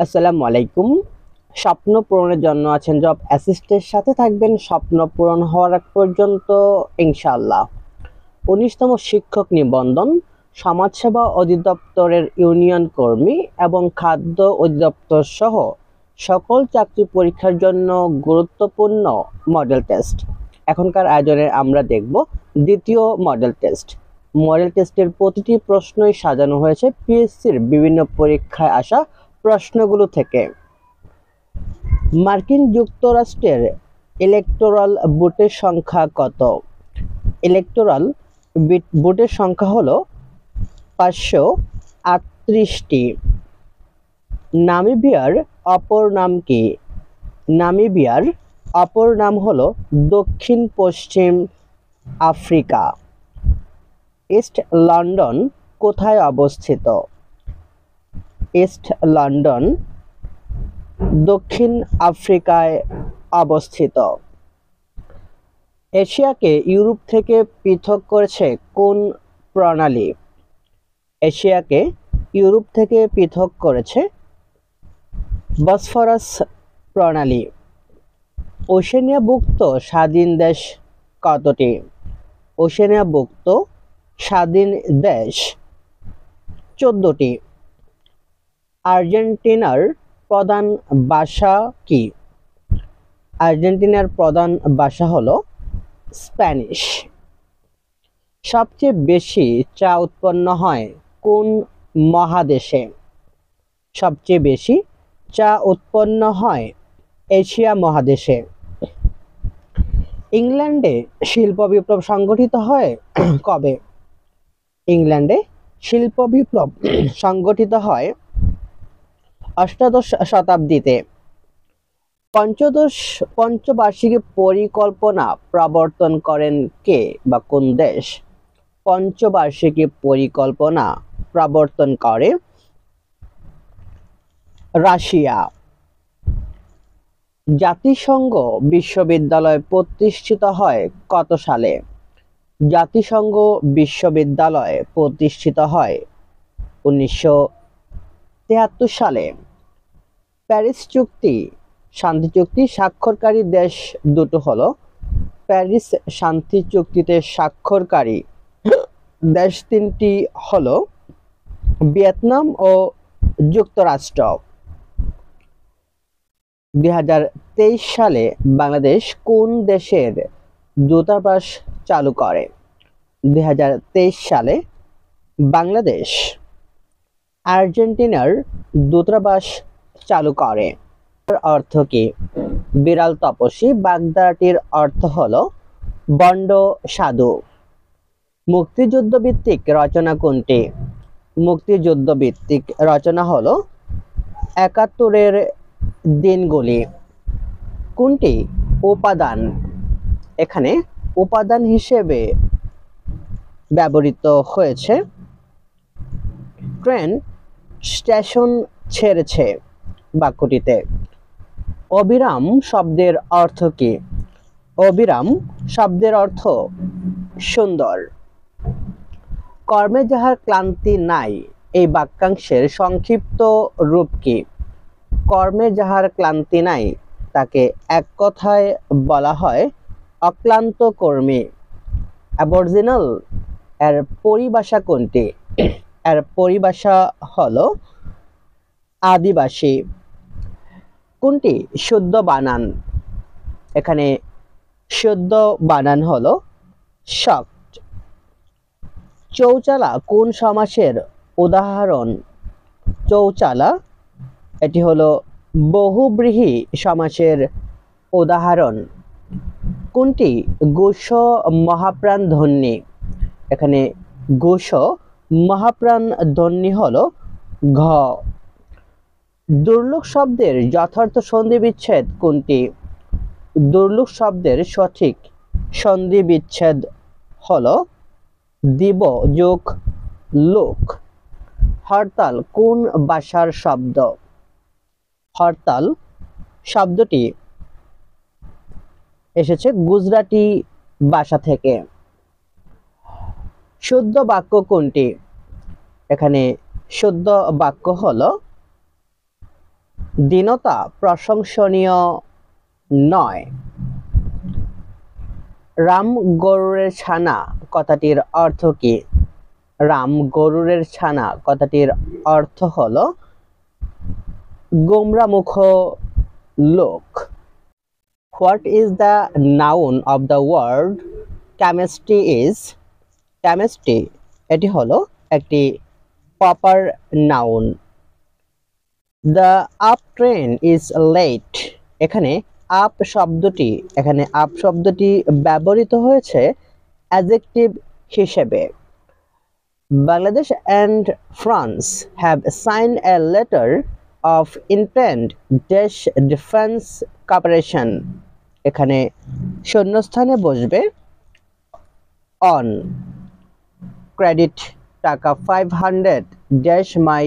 আসসালামু আলাইকুম। স্বপ্ন পূরণের জন্য আছেন জব অ্যাসিস্টের সাথে থাকবেন স্বপ্ন পূরণ হওয়ার আগ পর্যন্ত ইনশাআল্লাহ। ১৯তম শিক্ষক নিবন্ধন, সমাজসেবা অধিদপ্তরের ইউনিয়ন কর্মী এবং খাদ্য অধিদপ্তর সহ সকল চাকরি পরীক্ষার জন্য গুরুত্বপূর্ণ মডেল টেস্ট। এখনকার আয়োজনে আমরা দেখব দ্বিতীয় মডেল টেস্ট। মডেল টেস্টের প্রতিটি প্রশ্নই সাজানো হয়েছে পিএসসির বিভিন্ন পরীক্ষায় আসা প্রশ্নগুলো থেকে। মার্কিন যুক্তরাষ্ট্রের ইলেকটোরাল ভোটের সংখ্যা কত? ইলেকটোরাল ভোটের সংখ্যা হলো 538টি। নামিবিয়ার অপর নাম কি? নামিবিয়ার অপর নাম হলো দক্ষিণ পশ্চিম আফ্রিকা। ইস্ট লন্ডন কোথায় অবস্থিত? ইস্ট লন্ডন দক্ষিণ আফ্রিকায় অবস্থিত। এশিয়াকে ইউরোপ থেকে পৃথক করেছে কোন প্রণালী? এশিয়াকে ইউরোপ থেকে পৃথক করেছে বসফরাস প্রণালী। ওশেনিয়াভুক্ত স্বাধীন দেশ কতটি? ওশেনিয়াভুক্ত স্বাধীন দেশ 14টি। আর্জেন্টিনার প্রধান ভাষা কি? আর্জেন্টিনার প্রধান ভাষা হলো স্প্যানিশ। সবচেয়ে বেশি চা উৎপন্ন হয় কোন মহাদেশে? সবচেয়ে বেশি চা উৎপন্ন হয় এশিয়া মহাদেশে। ইংল্যান্ডে শিল্প বিপ্লব সংগঠিত হয় কবে? ইংল্যান্ডে শিল্প বিপ্লব সংগঠিত হয় অষ্টাদশ শতাব্দীতে। পঞ্চবার্ষিকী পরিকল্পনা প্রবর্তন করেন কে বা কোন দেশ? পঞ্চবার্ষিকী পরিকল্পনা প্রবর্তন করে রাশিয়া। জাতিসংঘ বিশ্ববিদ্যালয় প্রতিষ্ঠিত হয় কত সালে? জাতিসংঘ বিশ্ববিদ্যালয় প্রতিষ্ঠিত হয় 1973 সালে। প্যারিস চুক্তি শান্তি চুক্তি স্বাক্ষরকারী দেশ দুটো হলো প্যারিস শান্তি চুক্তিতে স্বাক্ষরকারী দেশ তিনটি হলো ভিয়েতনাম ও যুক্তরাষ্ট্র। 2023 সালে বাংলাদেশ কোন দেশের দূতাবাস চালু করে? 2023 সালে বাংলাদেশ আর্জেন্টিনার দূতাবাস চালু করে। অর্থ কি? বিড়াল তপস্বী। বাগধারাটির অর্থ হলো বন্ড সাধু। মুক্তিযুদ্ধ ভিত্তিক রচনা কোনটি? মুক্তিযুদ্ধ ভিত্তিক রচনা হলো ৭১-এর দিনগুলি। কোনটি উপাদান? এখানে উপাদান হিসেবে ব্যবহৃত হয়েছে ট্রেন স্টেশন ছেড়েছে বাক্যটিতে। অবিরাম শব্দের অর্থ কি? অবিরাম শব্দের অর্থ সুন্দর। কর্মে যাহার ক্লান্তি নাই এই বাক্যাংশের সংক্ষিপ্ত রূপ কি? কর্মে যাহার ক্লান্তি নাই তাকে এক কথায় বলা হয় অক্লান্ত কর্মী। অ্যাবরিজিনাল এর পরিভাষা কোনটি? এর পরিভাষা হলো আদিবাসী। কোনটি শুদ্ধ বানান? এখানে শুদ্ধ বানান হলো শক। চৌচালা কোন সমাসের উদাহরণ? চৌচালা এটি হলো বহুব্রীহি সমাসের উদাহরণ। কোনটি গোস মহাপ্রাণ ধ্বনি? এখানে গোস মহাপ্রাণ ধ্বনি হলো ঘ। দুর্লভ শব্দের যথার্থ সন্ধি বিচ্ছেদ কোনটি? দুর্লভ শব্দের সঠিক সন্ধি বিচ্ছেদ হলো দিব যোগ লোক। হরতাল কোন ভাষার শব্দ? হরতাল শব্দটি এসেছে গুজরাটি ভাষা থেকে। শুদ্ধ বাক্য কোনটি? এখানে শুদ্ধ বাক্য হলো দীনতা প্রশংসনীয় নয়। রাম গরুরের ছানা কথাটির অর্থ কি? রাম গরুরের ছানা কথাটির অর্থ হলো গোমরামুখ লোক। What is the noun of the word chemistry is? Chemistry এটি হলো একটি proper noun. The up train is late. এখানে আপ শব্দটি ব্যবহৃত হয়েছে অ্যাডজেক্টিভ হিসেবে। Bangladesh and France have sign a letter of intent dash defence cooperation. এখানে শূন্যস্থানে বসবে অন ক্রেডিট টাকা 500 ড্যাশ মাই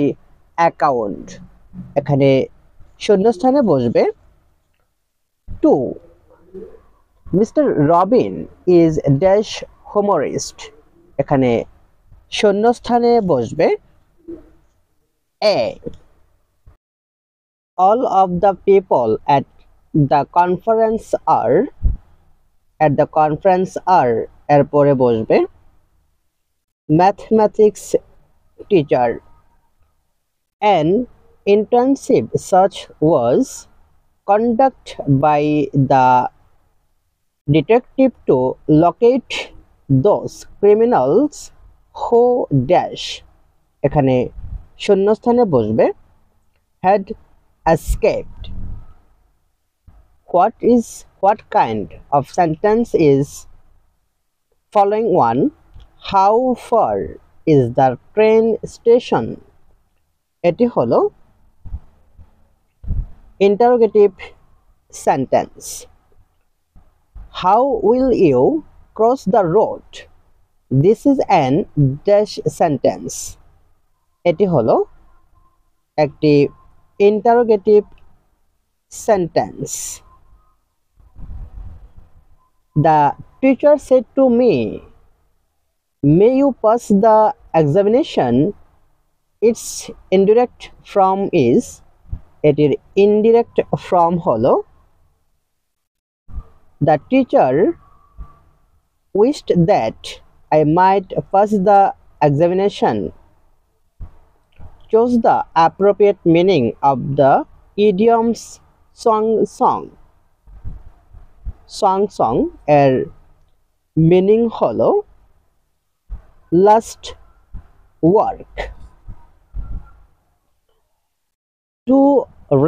অ্যাকাউন্ট। এখানে শূন্যস্থানে বসবে to. Mister Robin is dash humorist. এখানে শূন্যস্থানে বসবে a. All of the people at the conference are এরপরে বসবে mathematics teacher. An internship search was conducted by the detective to locate those criminals who dash। এখানে শূন্যস্থানে বসবে had escaped। What kind of sentence is following one? How far is the train station? এটি হলো interrogative sentence. How will you cross the road? This is an dash sentence. এটি হলো একটি interrogative sentence. The teacher said to me, may you pass the examination? Its indirect form is, এটির indirect form হলো the teacher wished that I might pass the examination. Choose the appropriate meaning of the idioms song এর meaning হলো last work. To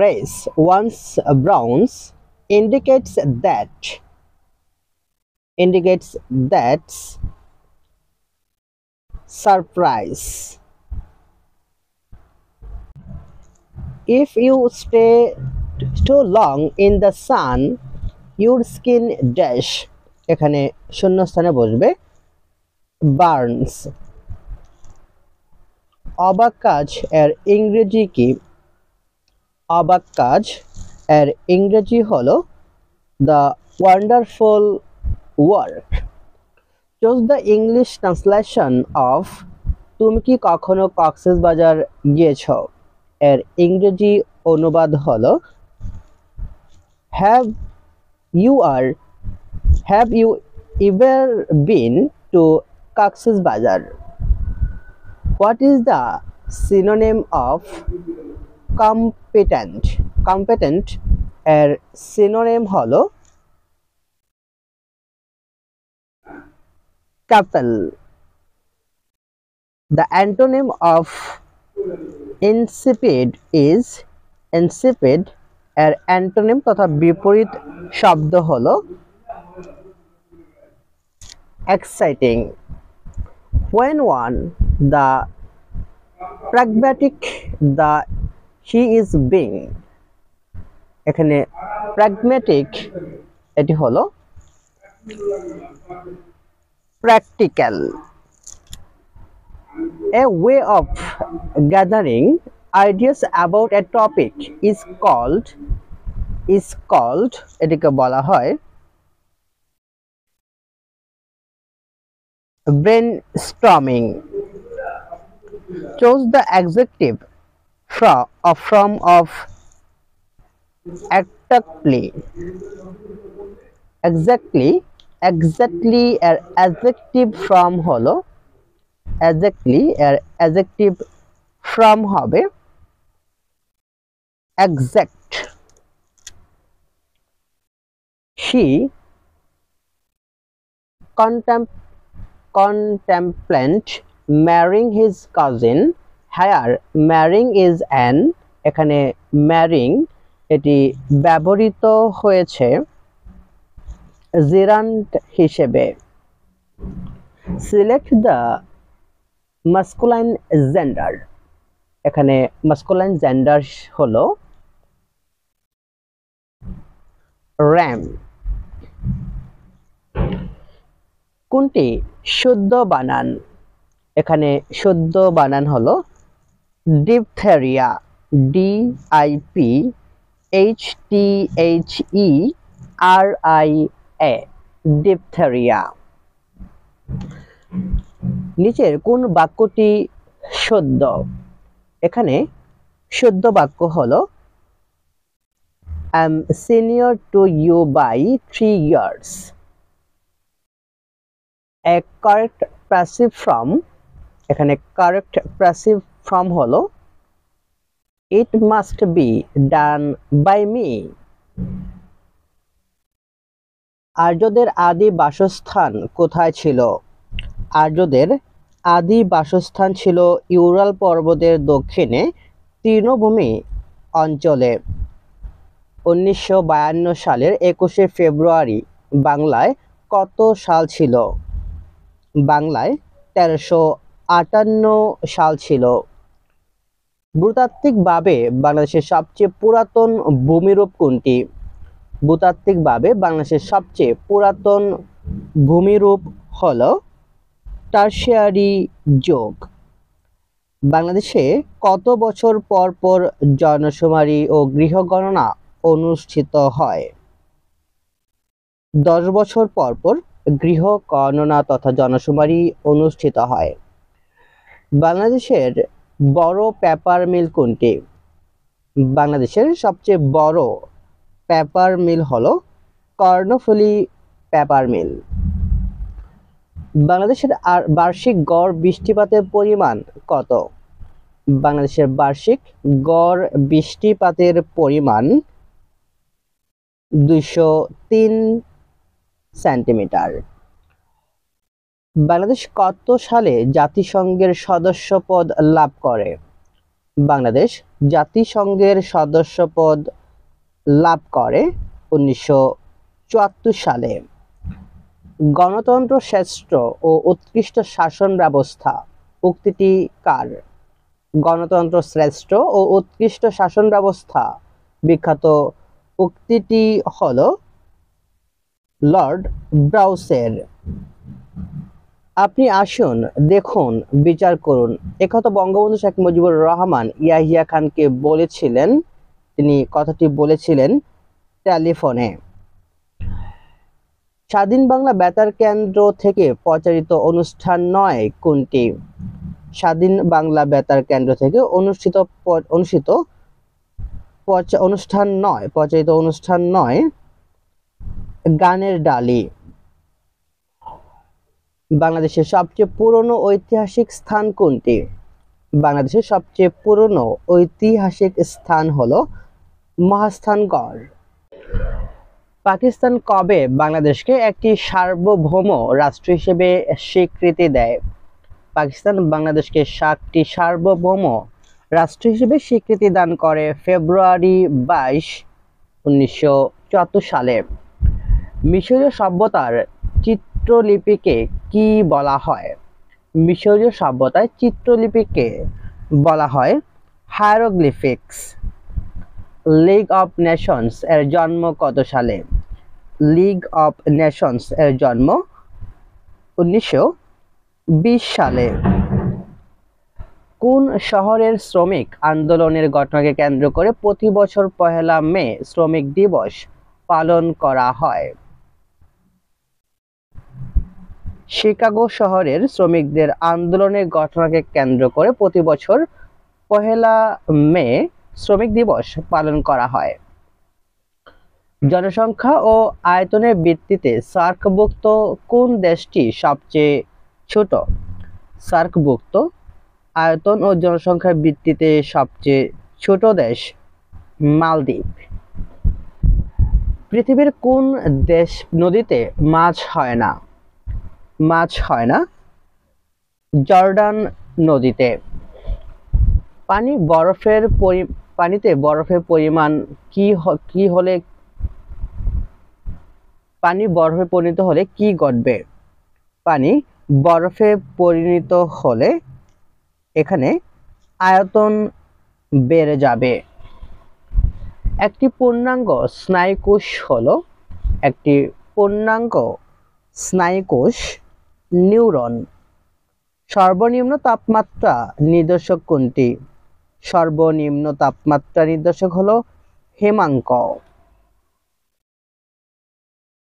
raise one's brows indicates that surprise. If you stay too long in the sun, your skin dash। এখানে শূন্যস্থানে বসবে burns। অবাক কাজ এর ইংরেজি কি? অবাক কাজ এর ইংরেজি হলো the wonderful work. Choose the English translation of তুমি কি কখনো কক্সবাজার গিয়েছো? এর ইংরেজি অনুবাদ হলো have you ever been to Cox's Bazar? What is the synonym of competent এর synonym হলো capable. The antonym of insipid is insipid এর অ্যান্টোনিম তথা বিপরীত শব্দ হলো exciting. When one the pragmatic the he is being। এখানে pragmatic এটি হলো practical. A way of gathering ideas about a topic is called এটিকে বলা হয় brainstorming. Choose the adjective from of exactly exactly exactly এর adjective form হলো exactly এর adjective form হবে exact. She contemplate marrying his cousin. Here marrying is an, এখানে marrying এটি ব্যবহৃত হয়েছে gerund হিসেবে। Select the masculine gender, এখানে masculine gender হলো ram। কোনটি শুদ্ধ বানান, এখানে শুদ্ধ বানান হলো ডিপথেরিয়া, DIPHTHERIA, ডিপথেরিয়া। নিচের কোন বাক্যটি শুদ্ধ, এখানে শুদ্ধ বাক্য হলো I am senior to you by 3 years। A correct passive form, এখানে correct passive form হলো it must be done by me। আর্যদের আদি বাসস্থান কোথায় ছিল, আর্যদের আদি বাসস্থান ছিল ইউরাল পর্বতের দক্ষিণে তৃণভূমি অঞ্চলে। 1952 সালের 21শে ফেব্রুয়ারি বাংলায় কত সাল ছিল, বাংলায় 1358 সাল ছিল। ভূতাত্ত্বিকভাবে বাংলাদেশের সবচেয়ে পুরাতন ভূমিরূপ কোনটি, ভূতাত্ত্বিকভাবে বাংলাদেশের সবচেয়ে পুরাতন ভূমিরূপ হলো টারশিয়ারি যুগ। বাংলাদেশে কত বছর পর পর জনশুমারি ও গৃহগণনা অনুষ্ঠিত হয়, 10 বছর পর পর গৃহ গণনা তথা জনশুমারি অনুষ্ঠিত হয়। বাংলাদেশের বড় পেপার মিল কোনটি, বাংলাদেশের সবচেয়ে বড় পেপার মিল হলো কর্ণফুলী পেপার মিল। বাংলাদেশের বার্ষিক গড় বৃষ্টিপাতের পরিমাণ কত, বাংলাদেশের বার্ষিক গড় বৃষ্টিপাতের পরিমাণ 203 সেন্টিমিটার। বাংলাদেশ কত সালে জাতিসংঘের সদস্যপদ লাভ করে, বাংলাদেশ জাতিসংঘের সদস্যপদ লাভ করে 1974 সালে। গণতন্ত্র শ্রেষ্ঠ ও উৎকৃষ্ট শাসন ব্যবস্থা উক্তিটি কার, গণতন্ত্র শ্রেষ্ঠ ও উৎকৃষ্ট শাসন ব্যবস্থা বিখ্যাত উক্তিটি হলো লর্ড ব্রাউসের। আপনি আসুন, দেখুন, বিচার করুন, একথা বঙ্গবন্ধু শেখ মুজিবুর রহমান ইয়াহিয়া খানকে বলেছিলেন, তিনি কথাটি বলেছিলেন টেলিফোনে। স্বাধীন বাংলা বেতার কেন্দ্র থেকে প্রচারিত অনুষ্ঠান নয় কোনটি, স্বাধীন বাংলা বেতার কেন্দ্র থেকে প্রচারিত অনুষ্ঠান নয় গানের ডালি। বাংলাদেশের সবচেয়ে পুরনো ঐতিহাসিক স্থান কোনটি, বাংলাদেশের সবচেয়ে পুরনো ঐতিহাসিক স্থান হলো মহাস্থানগড়। পাকিস্তান কবে বাংলাদেশকে একটি সার্বভৌম রাষ্ট্র হিসেবে স্বীকৃতি দেয়, পাকিস্তান বাংলাদেশকে একটি সার্বভৌম রাষ্ট্র হিসেবে স্বীকৃতি দান করে ফেব্রুয়ারি 22, 1974 সালে। মিশরীয় সভ্যতার চিত্রলিপিকে কি বলা হয়, মিশরীয় সভ্যতায় চিত্রলিপিকে বলা হয় হায়ারোগ্লিফিক্স। লিগ অফ নেশনস এর জন্ম কত সালে, লিগ অফ নেশনস এর জন্ম 1920 সালে। কোন শহরের শ্রমিক আন্দোলনের ঘটনাকে কেন্দ্র করে প্রতি বছর 1 মে শ্রমিক দিবস পালন করা হয়, শিকাগো শহরের শ্রমিকদের আন্দোলনের ঘটনাকে কেন্দ্র করে প্রতি বছর 1 মে শ্রমিক দিবস পালন করা হয়। জনসংখ্যা ও আয়তনের ভিত্তিতে সার্কভুক্ত কোন দেশটি সবচেয়ে ছোট? সার্কভুক্ত আয়তন ও জনসংখ্যার ভিত্তিতে সবচেয়ে ছোট দেশ মালদ্বীপ। পৃথিবীর কোন দেশ নদীতে মাছ হয় না? মাছ হয় না জর্ডান নদীতে। পানিতে বরফের পরিমাণ কি হলে পানি বরফে পরিণত হলে কি ঘটবে? পানি বরফে পরিণত হলে এখানে আয়তন বেড়ে যাবে। একটি পূর্ণাঙ্গ স্নায়ুকোষ হলো একটি পূর্ণাঙ্গ স্নায়ুকোষ নিউরন। সর্বনিম্ন তাপমাত্রা নির্দেশক কোনটি? সর্বনিম্ন তাপমাত্রা নির্দেশক হলো হিমাঙ্ক।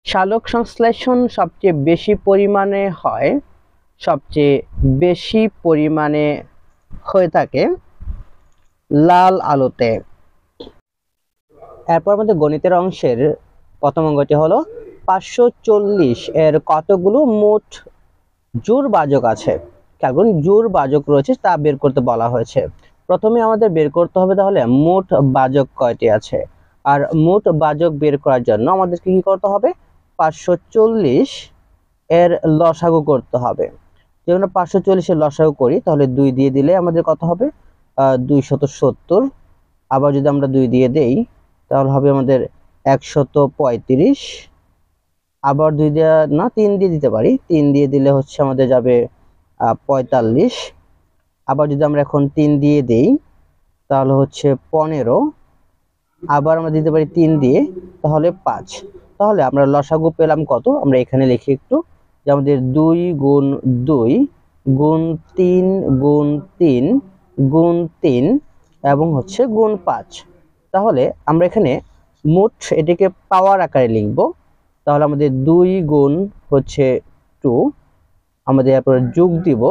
সালোক সংশ্লেষণ সবচেয়ে বেশি পরিমাণে হয়ে থাকে লাল আলোতে। এরপর আমাদের গণিতের অংশের প্রথম অঙ্কটি হলো 540 এর কতগুলো মোট জোড় বাজক আছে? কারণ জোড় বাজক রয়েছে তা বের করতে বলা হয়েছে। প্রথমে আমাদের বের করতে হবে তাহলে মোট বাজক কয়টি আছে। আর মোট বাজক বের করার জন্য আমাদেরকে কি করতে হবে? 540 এর লসাগু করতে হবে। যখন 540 এর লসাগু করি তাহলে 2 দিয়ে দিলে আমাদের কত হবে? 270। আবার যদি আমরা 2 দিয়ে দেই তাহলে হবে আমাদের 135। আবার 2 দিয়ে না 3 দিয়ে দিতে পারি, 3 দিয়ে দিলে হচ্ছে আমাদের যাবে 45। আবার যদি আমরা এখন 3 দিয়ে দেই তাহলে হচ্ছে 15। আবার আমরা দিতে পারি 3 দিয়ে তাহলে 5। তাহলে আমরা লসাগু পেলাম কত? আমরা এখানে লিখি একটু যে আমাদের 2 গুণ 2 গুণ 3 গুণ 3 গুণ 3 এবং হচ্ছে গুণ 5। তাহলে আমরা এখানে মোট এটাকে পাওয়ার আকারে লিখব। তাহলে আমাদের 2 গুণ হচ্ছে 2, আমাদের এরপর যোগ দিব।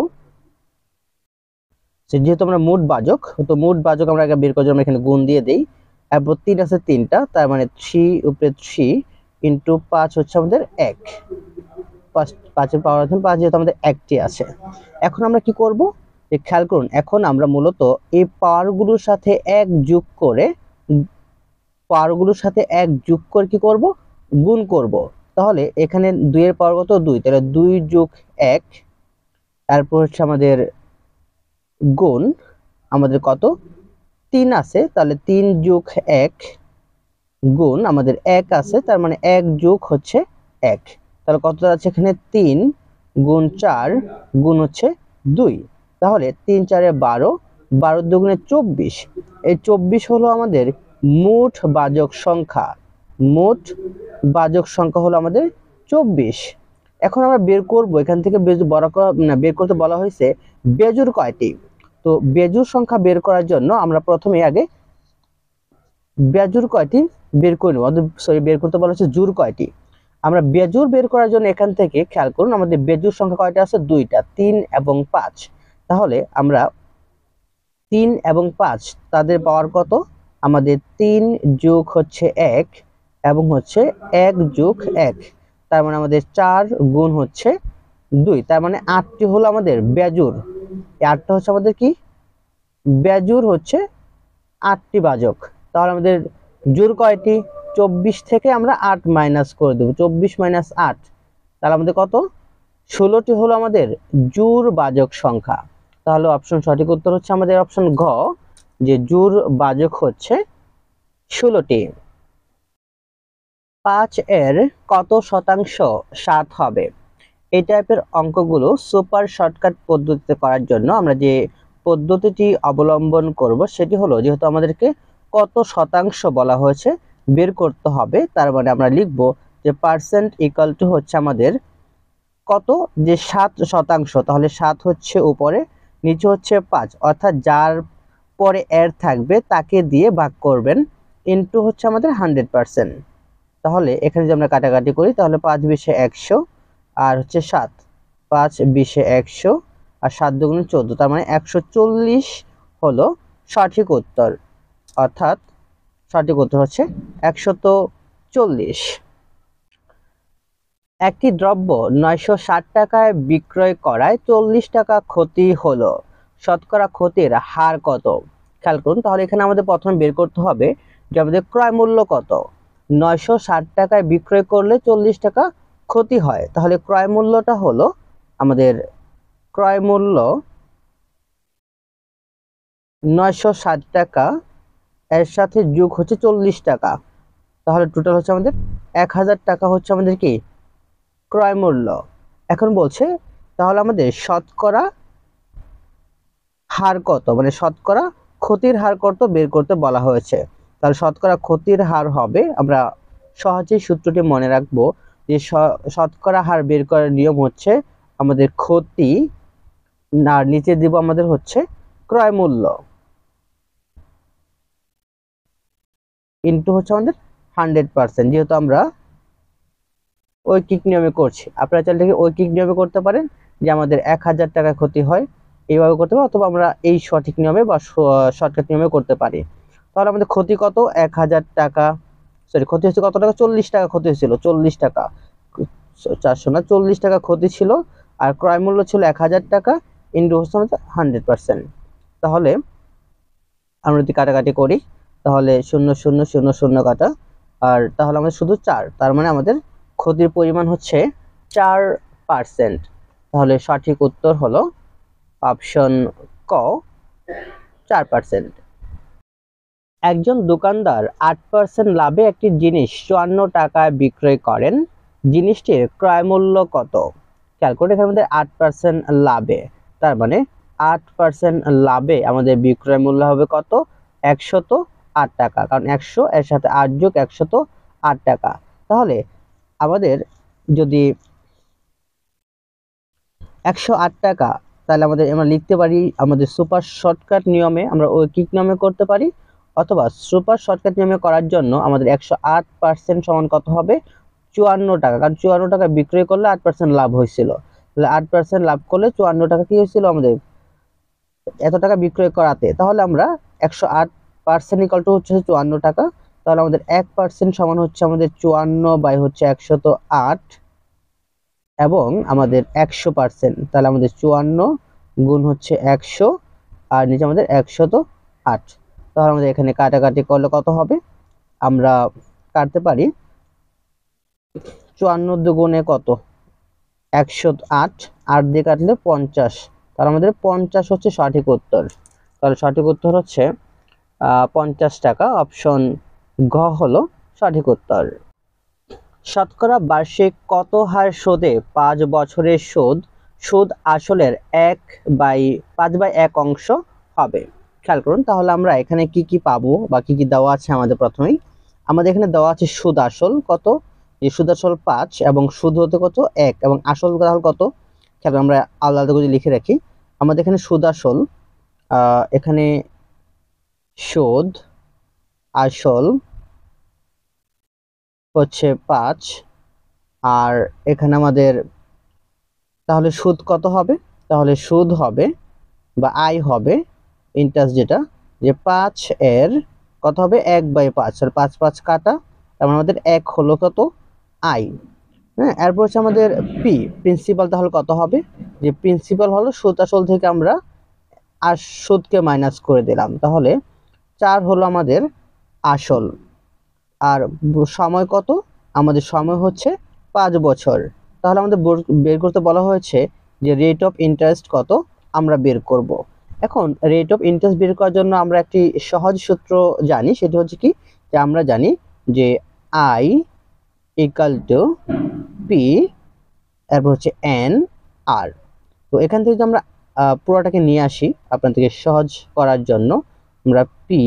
যেহেতু আমরা মোট বাজক, তো মোট বাজক আমরা আগে বের করার জন্য এখানে গুণ দিয়ে দেই। এরপর 3 আছে 3টা, তার মানে 3 উপরে 3 ইন্টু 5 হচ্ছে আমাদের 1। 5 এর পাওয়ার আছে 5, যেহেতু আমাদের 1টি আছে। এখন আমরা কি করব? যে খেয়াল করুন, এখন আমরা মূলত এই পাওয়ারগুলোর সাথে 1 যোগ করে কি করব? গুণ করব। তাহলে এখানে 2 এর পাওয়ার কত? 2, তাহলে 2 যোগ 1। তারপর হচ্ছে আমাদের গুণ, আমাদের কত? 3 আছে, তাহলে 3 যোগ 1 গুণ আমাদের 1 আছে, তার মানে 1 যোগ হচ্ছে 1। তাহলে কত আছে এখানে? 3 গুণ 4 গুণ হচ্ছে 2। তাহলে 3 4 12, 12 দুগুণে 24। এই 24 হলো আমাদের মোট বাজক সংখ্যা। মোট বাজক সংখ্যা হলো আমাদের 24। এখন আমরা বের করব, এখান থেকে বের করতে বলা হয়েছে বেজোড় কয়টি। তো বেজোড় সংখ্যা বের করার জন্য আমরা প্রথমে আগে বেজোড় কয়টি বের করে নেব। বের করতে বলা হচ্ছে জোড় কয়টি। আমরা বেজোড় বের করার জন্য এখান থেকে খেয়াল করুন, আমাদের বেজোড় সংখ্যা কয়টা আছে? 2টা, 3 এবং 5। তাহলে আমরা 3 এবং 5 তাদের পাওয়ার কত? আমাদের 3 যোগ হচ্ছে 1 এবং হচ্ছে 1 যোগ 1, তার মানে আমাদের 4 গুণ হচ্ছে 2, তার মানে 8টি হলো আমাদের বেজোড়। এই 8টা হচ্ছে আমাদের কি? বেজোড় হচ্ছে 8টি বাজক। তাহলে আমাদের জোড় কয়টি? 24 থেকে আমরা 8 মাইনাস করে দেব। 24 মাইনাস 8, তাহলে আমাদের কত? 16টি হলো আমাদের জোড় বাজক সংখ্যা। তাহলে অপশন সঠিক উত্তর হচ্ছে আমাদের অপশন ঘ, যে জোড় বাজক হচ্ছে 16টি। 5 এর কত শতাংশ 7 হবে? এই টাইপের অঙ্কগুলো সুপার শর্টকাট পদ্ধতিতে করার জন্য আমরা যে পদ্ধতিটি অবলম্বন করব সেটি হলো, যেহেতু আমাদেরকে কত শতাংশ বলা হয়েছে বের করতে হবে, তার মানে আমরা লিখব যে পার্সেন্ট ইকুয়াল টু হচ্ছে আমাদের কত? যে 7%। তাহলে 7 হচ্ছে উপরে, নিচে হচ্ছে 5, অর্থাৎ যার পরে এর থাকবে তাকে দিয়ে ভাগ করবেন, ইনটু হচ্ছে আমাদের 100%। তাহলে এখানে যদি আমরা কাটাকাটি করি তাহলে 5 20 100 আর হচ্ছে 7, 5 20 100 আর 7 দুগুণে 14, তার মানে 140 হলো সঠিক উত্তর। অর্থাৎ সঠিক উত্তর হচ্ছে 40। একটি দ্রব্য 960 টাকায় বিক্রয় করায় 40 টাকা ক্ষতি হলো, শতকরা ক্ষতির হার কত? খেয়াল করুন, তাহলে এখানে আমাদের প্রথমে বের করতে হবে যে আমাদের ক্রয় মূল্য কত। 960 টাকায় বিক্রয় করলে 40 টাকা ক্ষতি হয়, তাহলে ক্রয় মূল্যটা হলো আমাদের ক্রয় মূল্য 960 টাকা, এর সাথে যোগ হচ্ছে 40 টাকা, তাহলে টোটাল হচ্ছে আমাদের 1000 টাকা হচ্ছে আমাদের কি ক্রয় মূল্য। এখন বলছে তাহলে আমাদের শতকরা হার কত, মানে শতকরা ক্ষতির হার কত বের করতে বলা হয়েছে। তাহলে শতকরা ক্ষতির হার হবে, আমরা সহজেই সূত্রটি মনে রাখবো যে শতকরা হার বের করার নিয়ম হচ্ছে আমাদের ক্ষতি না নিচে দিব আমাদের হচ্ছে ক্রয় মূল্য ইনটু হচ্ছে আমাদের 100%, যেহেতু আমরা ঐকিক নিয়মে করছি। আপনারা চাইলে ঐকিক নিয়মে করতে পারেন যে আমাদের 1000 টাকা ক্ষতি হয়, এইভাবে করতে পারি, অথবা আমরা এই সঠিক নিয়মে বা শর্টকাট নিয়মে করতে পারি। তাহলে আমাদের ক্ষতি কত? 1000 টাকা, সরি ক্ষতি হচ্ছে কত টাকা? 40 টাকা ক্ষতি হয়েছিল, 40 টাকা, 400 না, 40 টাকা ক্ষতি ছিল, আর ক্রয় মূল্য ছিল 1000 টাকা ইনটু হচ্ছে আমাদের 100%। তাহলে আমরা যদি কাটাকাটি করি তাহলে 0 0 0 0 কাটা, আর তাহলে আমাদের শুধু 4, তার মানে আমাদের ক্ষতির পরিমাণ হচ্ছে 4%। তাহলে সঠিক উত্তর হলো অপশন ক, 4%। একজন দোকানদার 8% লাভে একটি জিনিস 54 টাকায় বিক্রয় করেন, জিনিসটির ক্রয় মূল্য কত? খেয়াল করে এখানে আমাদের 8% লাভে, তার মানে 8% লাভে আমাদের বিক্রয় মূল্য হবে কত? 108 টাকা, কারণ 100 এর সাথে 8 যোগ 108 টাকা। তাহলে আমাদের যদি 108 টাকা, তাহলে আমাদের আমরা লিখতে পারি আমাদের সুপার শর্টকাট নিয়মে, আমরা ঐকিক নিয়মে করতে পারি, অথবা সুপার শর্টকাট নিয়মে করার জন্য আমাদের 108% সমান কত হবে? 54 টাকা, কারণ 54 টাকা বিক্রয় করলে 8% লাভ হয়েছিল, তাহলে 8% লাভ করলে 54 টাকা কি হয়েছিল আমাদের এত টাকা বিক্রয় করাতে। তাহলে আমরা 108% ইকুয়াল টু হচ্ছে 54 টাকা, তাহলে আমাদের 1% সমান হচ্ছে আমাদের 54 বাই হচ্ছে 108 এবং আমাদের 100%, তাহলে আমাদের 54 গুণ হচ্ছে 100 আর নিচে আমাদের 108। তাহলে আমাদের এখানে কাটাকাটি করলে কত হবে? আমরা কাটতে পারি 54 দুগুণে কত? 108, 8 দিয়ে কাটলে 50, তাহলে আমাদের 50 হচ্ছে সঠিক উত্তর। তাহলে সঠিক উত্তর হচ্ছে 50 টাকা, অপশন ঘ হলো সঠিক উত্তর। শতকরা বার্ষিক কত হার সুদে 5 বছরের সুদ আসলের 1/5 অংশ হবে? খেয়াল করুন, তাহলে আমরা এখানে কি কি পাবো বা কি কি দেওয়া আছে আমাদের প্রথমেই। আমাদের এখানে দেওয়া আছে সুদ আসল কত, যে সুদ আসল 5 এবং সুদ হতে কত 1 এবং আসল তাহলে কত। খেয়াল আমরা আলাদা করে লিখে রাখি, আমাদের এখানে সুদ আসল, এখানে সুদ আসল হচ্ছে 5, আর এখানে আমাদের তাহলে সুদ কত হবে? তাহলে সুদ হবে বা আয় হবে ইন্টারেস্ট, যেটা যে 5 এর কত হবে 1/5, আর 5 5 কাটা, তার মানে আমাদের 1 হলো কত আয়। হ্যাঁ, এরপর হচ্ছে আমাদের প্রিন্সিপাল, তাহলে কত হবে? যে প্রিন্সিপাল হলো সুদ আসল থেকে আমরা আর সুদকে মাইনাস করে দিলাম, তাহলে 4 হলো আমাদের আসল। আর সময় কত? আমাদের সময় হচ্ছে 5 বছর। তাহলে আমাদের বের করতে বলা হয়েছে যে রেট অফ ইন্টারেস্ট কত আমরা বের করব। এখন রেট অফ ইন্টারেস্ট বের করার জন্য আমরা একটি সহজ সূত্র জানি, সেটা হচ্ছে কি, যে আমরা জানি যে আই ইকুয়াল টু পি, এরপর হচ্ছে এন আর। তো এখান থেকে যদি আমরা পুরোটাকে নিয়ে আসি আপনাদেরকে সহজ করার জন্য, আমরা P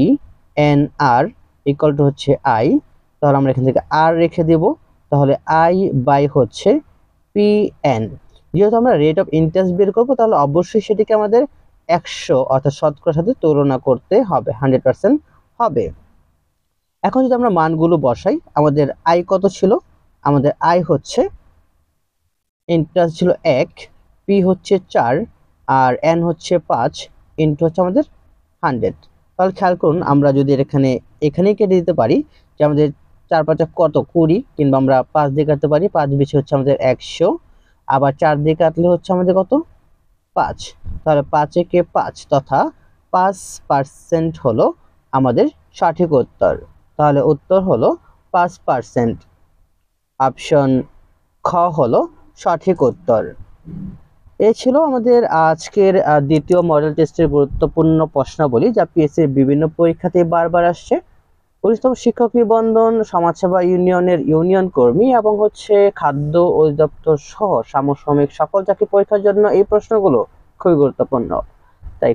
N R equal to হচ্ছে আই, তাহলে আমরা এখান থেকে আর রেখে দেব, তাহলে আই বাই হচ্ছে পি এন। যেহেতু আমরা রেট অফ ইন্টারেস্ট বের করবো, তাহলে অবশ্যই সেটিকে আমাদের 100 অর্থাৎ শতকরার সাথে তুলনা করতে হবে, 100% হবে। এখন যদি আমরা মানগুলো বসাই, আমাদের আই কত ছিল? আমাদের আই হচ্ছে ইন্টারেস্ট ছিল 1, পি হচ্ছে 4, আর এন হচ্ছে 5 ইন্টু হচ্ছে আমাদের 100। তাহলে খেয়াল করুন, আমরা যদি এখানেই কেটে দিতে পারি যে আমাদের 4 5 কত 20, কিংবা আমরা 5 দিয়ে কাটতে পারি, 5 বেশি হচ্ছে আমাদের 100, আবার 4 দিয়ে কাটলে হচ্ছে আমাদের কত 5। তাহলে 5 একে 5 তথা 5% হলো আমাদের সঠিক উত্তর। তাহলে উত্তর হলো 5%। অপশন খ হলো সঠিক উত্তর। এ ছিল আমাদের আজকের দ্বিতীয় মডেল টেস্টের গুরুত্বপূর্ণ প্রশ্নাবলী, যা পিএসসির বিভিন্ন পরীক্ষাতে বারবার আসছে। 19তম শিক্ষক নিবন্ধন, সমাজসেবা ইউনিয়নের ইউনিয়ন কর্মী এবং হচ্ছে খাদ্য অধিদপ্তর সহ সমসাময়িক সকল চাকরি পরীক্ষার জন্য এই প্রশ্নগুলো খুবই গুরুত্বপূর্ণ। তাই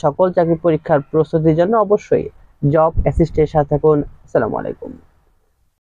সকল চাকরি পরীক্ষার প্রস্তুতির জন্য অবশ্যই জব অ্যাসিস্টের সাথে থাকুন। আসসালামু আলাইকুম।